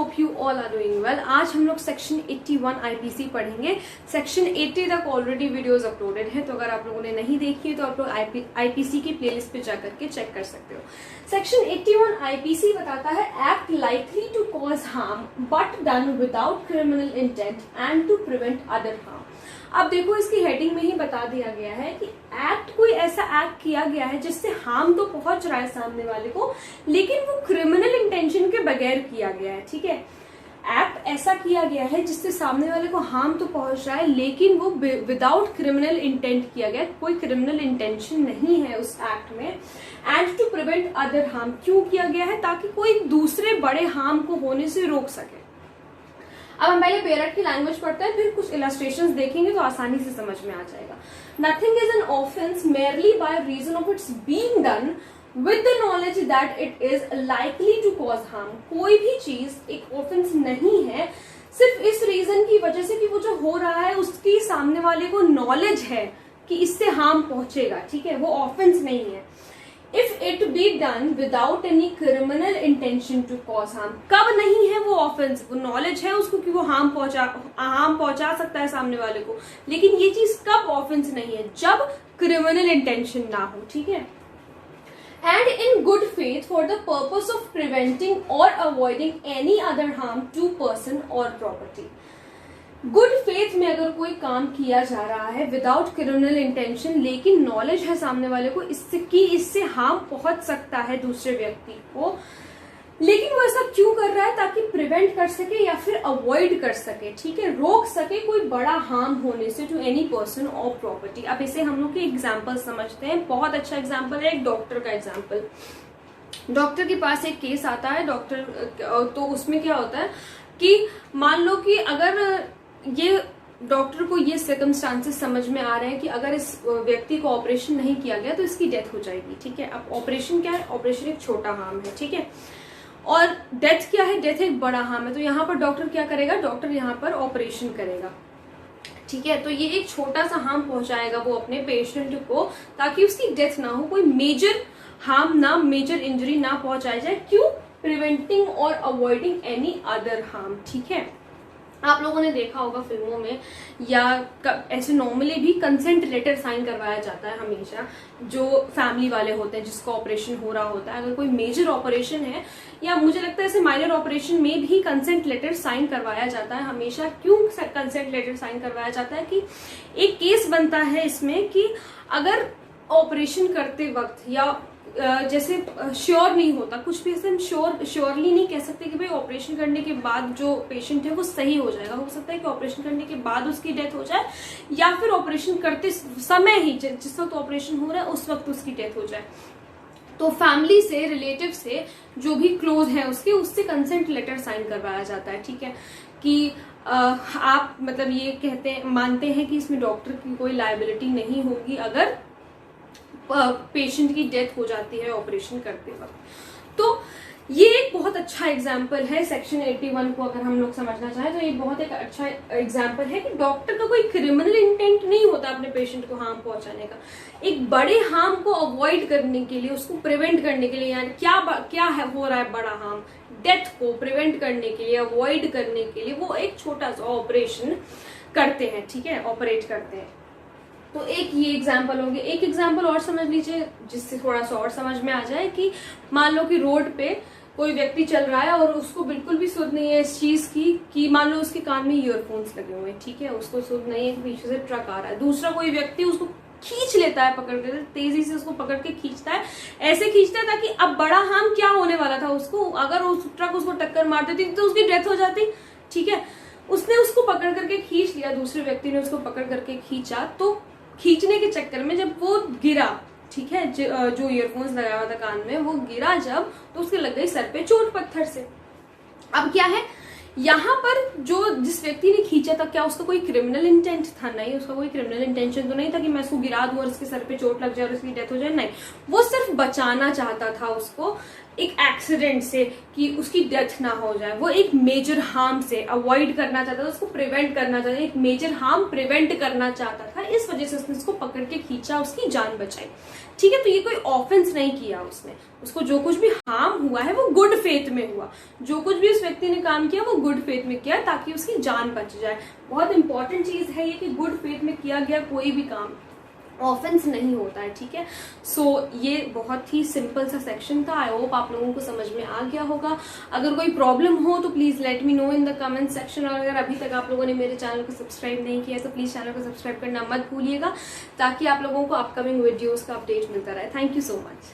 Hope you all are doing well. आज हम लोग सेक्शन 81 आईपीसी पढ़ेंगे। सेक्शन 80 तक ऑलरेडी वीडियोस अपलोडेड है, तो अगर आप लोगों ने नहीं देखी है तो आप लोग आईपीसी की प्लेलिस्ट पे जाकर के चेक कर सकते हो। सेक्शन 81 आईपीसी बताता है act likely to cause harm but done without criminal intent and to prevent other harm. अब देखो, इसकी हेडिंग में ही बता दिया गया है कि एक्ट कोई ऐसा एक्ट किया गया है जिससे हार्म तो पहुंच रहा है सामने वाले को, लेकिन वो क्रिमिनल इंटेंशन के बगैर किया गया है। ठीक है, एक्ट ऐसा किया गया है जिससे सामने वाले को हार्म तो पहुंच रहा है, लेकिन वो विदाउट क्रिमिनल इंटेंट किया गया, कोई क्रिमिनल इंटेंशन नहीं है उस एक्ट में। And to prevent other harm क्यों किया गया है? ताकि कोई दूसरे बड़े हार्म को होने से रोक सके। अब हम पहले पेरेंट की लैंग्वेज पढ़ते हैं, फिर कुछ इलस्ट्रेशंस देखेंगे तो आसानी से समझ में आ जाएगा। Nothing is an offence merely by reason of its being done with the knowledge that it is likely to cause harm. कोई भी चीज एक ऑफेंस नहीं है सिर्फ इस रीजन की वजह से कि वो जो हो रहा है उसकी सामने वाले को नॉलेज है कि इससे हार्म पहुंचेगा। ठीक है, वो ऑफेंस नहीं है। If it be done without any criminal intention to cause harm, कब नहीं है वो ऑफेंस? वो नॉलेज है उसको कि वो हार्म पहुंचा सकता है सामने वाले को, लेकिन ये चीज कब ऑफेंस नहीं है? जब क्रिमिनल इंटेंशन ना हो। ठीक है, and in good faith for the purpose of preventing or avoiding any other harm to person or property। Good faith में अगर कोई काम किया जा रहा है विदाउट क्रिमिनल इंटेंशन, लेकिन नॉलेज है सामने वाले को इससे हार्म पहुंच सकता है दूसरे व्यक्ति को, लेकिन वो ऐसा क्यों कर रहा है? ताकि प्रिवेंट कर सके या फिर अवॉइड कर सके। ठीक है, रोक सके कोई बड़ा हार्म होने से टू एनी पर्सन और प्रॉपर्टी। अब इसे हम लोग के एग्जाम्पल समझते हैं। बहुत अच्छा एग्जाम्पल है एक डॉक्टर का एग्जाम्पल। डॉक्टर के पास एक केस आता है, डॉक्टर तो उसमें क्या होता है कि मान लो कि अगर ये डॉक्टर को ये सर्कमस्टांसेस समझ में आ रहे हैं कि अगर इस व्यक्ति को ऑपरेशन नहीं किया गया तो इसकी डेथ हो जाएगी। ठीक है, अब ऑपरेशन क्या है? ऑपरेशन एक छोटा हार्म है। ठीक है, और डेथ क्या है? डेथ एक बड़ा हार्म है। तो यहाँ पर डॉक्टर क्या करेगा? डॉक्टर यहाँ पर ऑपरेशन करेगा। ठीक है, तो ये एक छोटा सा हार्म पहुंचाएगा वो अपने पेशेंट को, ताकि उसकी डेथ ना हो, कोई मेजर हार्म ना, मेजर इंजरी ना पहुंचाई जाए। क्यों? प्रिवेंटिंग और अवॉइडिंग एनी अदर हार्म। ठीक है, आप लोगों ने देखा होगा फिल्मों में या ऐसे नॉर्मली भी कंसेंट लेटर साइन करवाया जाता है हमेशा, जो फैमिली वाले होते हैं जिसको ऑपरेशन हो रहा होता है। अगर कोई मेजर ऑपरेशन है या मुझे लगता है ऐसे माइनर ऑपरेशन में भी कंसेंट लेटर साइन करवाया जाता है हमेशा। क्यों कंसेंट लेटर साइन करवाया जाता है? कि एक केस बनता है इसमें कि अगर ऑपरेशन करते वक्त या जैसे श्योर नहीं होता कुछ भी, ऐसे हम श्योरली नहीं कह सकते कि भाई ऑपरेशन करने के बाद जो पेशेंट है वो सही हो जाएगा। हो सकता है कि ऑपरेशन करने के बाद उसकी डेथ हो जाए, या फिर ऑपरेशन करते समय ही जिस वक्त ऑपरेशन हो रहा है उस वक्त उसकी डेथ हो जाए। तो फैमिली से, रिलेटिव से, जो भी क्लोज है उससे कंसेंट लेटर साइन करवाया जाता है। ठीक है, कि आप मतलब ये मानते हैं कि इसमें डॉक्टर की कोई लायबिलिटी नहीं होगी अगर पेशेंट की डेथ हो जाती है ऑपरेशन करते वक्त। तो ये एक बहुत अच्छा एग्जाम्पल है सेक्शन 81 को अगर हम लोग समझना चाहें तो ये बहुत एक अच्छा एग्जाम्पल है कि डॉक्टर का कोई क्रिमिनल इंटेंट नहीं होता अपने पेशेंट को हार्म पहुंचाने का। एक बड़े हार्म को अवॉइड करने के लिए, उसको प्रिवेंट करने के लिए, यानी क्या हो रहा है बड़ा हार्म, डेथ को प्रिवेंट करने के लिए, अवॉइड करने के लिए वो एक छोटा सा ऑपरेशन करते हैं। ठीक है, ऑपरेट करते हैं। तो एक ये एग्जाम्पल हो गया। एक एग्जाम्पल और समझ लीजिए जिससे थोड़ा सा और समझ में आ जाए कि मान लो कि रोड पे कोई व्यक्ति चल रहा है और उसको बिल्कुल भी सुध नहीं है इस चीज की कि मान लो उसके कान में ईयरफोन्स लगे हुए हैं। ठीक है, उसको सुध नहीं है कि पीछे से ट्रक आ रहा है, दूसरा कोई व्यक्ति उसको खींच लेता है, पकड़ के तेजी से उसको पकड़ के खींचता है। ऐसे खींचता है ताकि अब बड़ा हार्म क्या होने वाला था उसको, अगर उस ट्रक उसको टक्कर मार देती तो उसकी डेथ हो जाती। ठीक है, उसने उसको पकड़ करके खींच लिया, दूसरे व्यक्ति ने उसको पकड़ करके खींचा, तो खींचने के चक्कर में जब वो गिरा, ठीक है, जो ईयरफोन्स लगाया हुआ था कान में, वो गिरा जब, तो उसके लग गई सर पे चोट पत्थर से। अब क्या है यहाँ पर, जिस व्यक्ति ने खींचा था, क्या उसका कोई क्रिमिनल इंटेंट था? नहीं, उसका कोई क्रिमिनल इंटेंशन तो नहीं था कि मैं उसको गिरा दूं और उसके सर पे चोट लग जाए और उसकी डेथ हो जाए। नहीं, वो सिर्फ बचाना चाहता था उसको, एक एक्सीडेंट से कि उसकी डेथ ना हो जाए, वो एक मेजर हार्म से अवॉइड करना चाहता था, उसको प्रिवेंट करना चाहता था, एक मेजर हार्म प्रिवेंट करना चाहता था, इस वजह से उसने उसको पकड़ के खींचा, उसकी जान बचाई। ठीक है, तो ये कोई ऑफेंस नहीं किया उसने, उसको जो कुछ भी हार्म हुआ है वो गुड फेथ में हुआ, जो कुछ भी उस व्यक्ति ने काम किया वो गुड फेथ में किया ताकि उसकी जान बच जाए। बहुत इंपॉर्टेंट चीज है ये कि गुड फेथ में किया गया कोई भी काम ऑफेंस नहीं होता है। ठीक है, सो ये बहुत ही सिंपल सा सेक्शन था। आई होप आप लोगों को समझ में आ गया होगा। अगर कोई प्रॉब्लम हो तो please let me know in the comment section, और अगर अभी तक आप लोगों ने मेरे चैनल को सब्सक्राइब नहीं किया तो प्लीज चैनल को सब्सक्राइब करना मत भूलिएगा, ताकि आप लोगों को अपकमिंग वीडियोस का अपडेट मिलता रहे। Thank you so much.